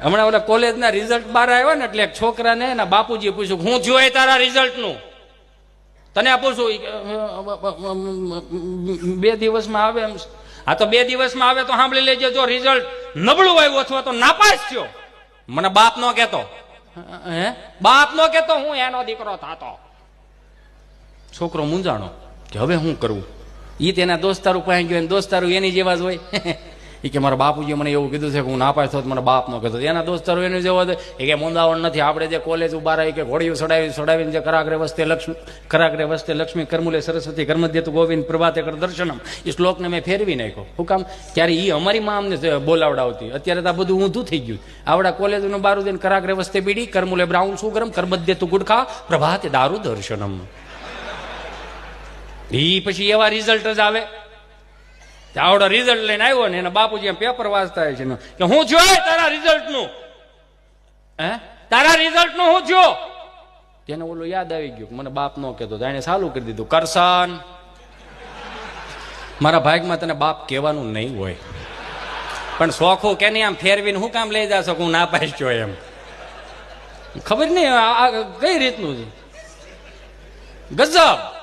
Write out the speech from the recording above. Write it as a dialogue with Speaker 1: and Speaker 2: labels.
Speaker 1: હમણાં ઓલા કોલેજના રિઝલ્ટ બહાર આવ્યા ને એટલે એક છોકરાને એના બાપુજીએ પૂછ્યું, હું જોઈ તારા રિઝલ્ટનું? તને આ પૂછું, 2 દિવસમાં આવે એમ? હા તો 2 દિવસમાં આવે તો સાંભળી લેજે, જો રિઝલ્ટ નબળું આવ્યું અથવા તો નાપાસ થયો, મને બાપ નો કહેતો. હે બાપ નો કહેતો, હું એનો દીકરો થાતો. છોકરો મૂંઝાણો કે હવે શું કરવું. ઈ તેના દોસ્તારું પાસે ગયો, દોસ્તારું એની જેવા જ હોય. એ કે મારા બાપુજી મને એવું કીધું છે કે હું નાપાસ થતો, મને બાપ નો કહેતો. એના દોસ્તારો એની જેવા એ કે મૂંઝાવણ નથી, આપણે જે કોલેજ ઉભા રહી કે ઘોડીઓ ચડાવીને જે કરાગ્રે વસ્તે લક્ષ્મી કરમુલે સરસ્વતી કર્મદ્યતુ ગોવિંદ પ્રભાતે કર દર્શનમ, એ શ્લોકને મેં ફેરવી નાખ્યો. શું કામ? ત્યારે એ અમારી માં અમને બોલાવડાવતી. અત્યારે તો આ બધું ઊંધું થઈ ગયું. આવડા કોલેજનું બારું દઈને કરાગ્રે વસ્તે બીડી, કરમુલે બ્રાઉન સુગરમ, કર્મદ્યતુ ગુડખા, પ્રભાતે દારૂ દર્શનમ. એ પછી એવા રિઝલ્ટ જ આવે. આવડો રિઝલ્ટ લઈને આવ્યો ને એના બાપુજી પેપર વાંચતા છે કે હું જોઈ તારા રિઝલ્ટ નું. હે તારા રિઝલ્ટ નું હું જો? તેને ઓલું યાદ આવી ગયું, મને બાપ નો કહેતો. એને ચાલુ કરી દીધું, કરશન મારા ભાગમાં તને બાપ કહેવાનું નહીં હોય, પણ શોખું કે નહીં આમ ફેરવીને હું કામ લઈ જાશો હું ના પાસ છો એમ. ખબર નહીં આ કઈ રીતનું છે. ગજબ.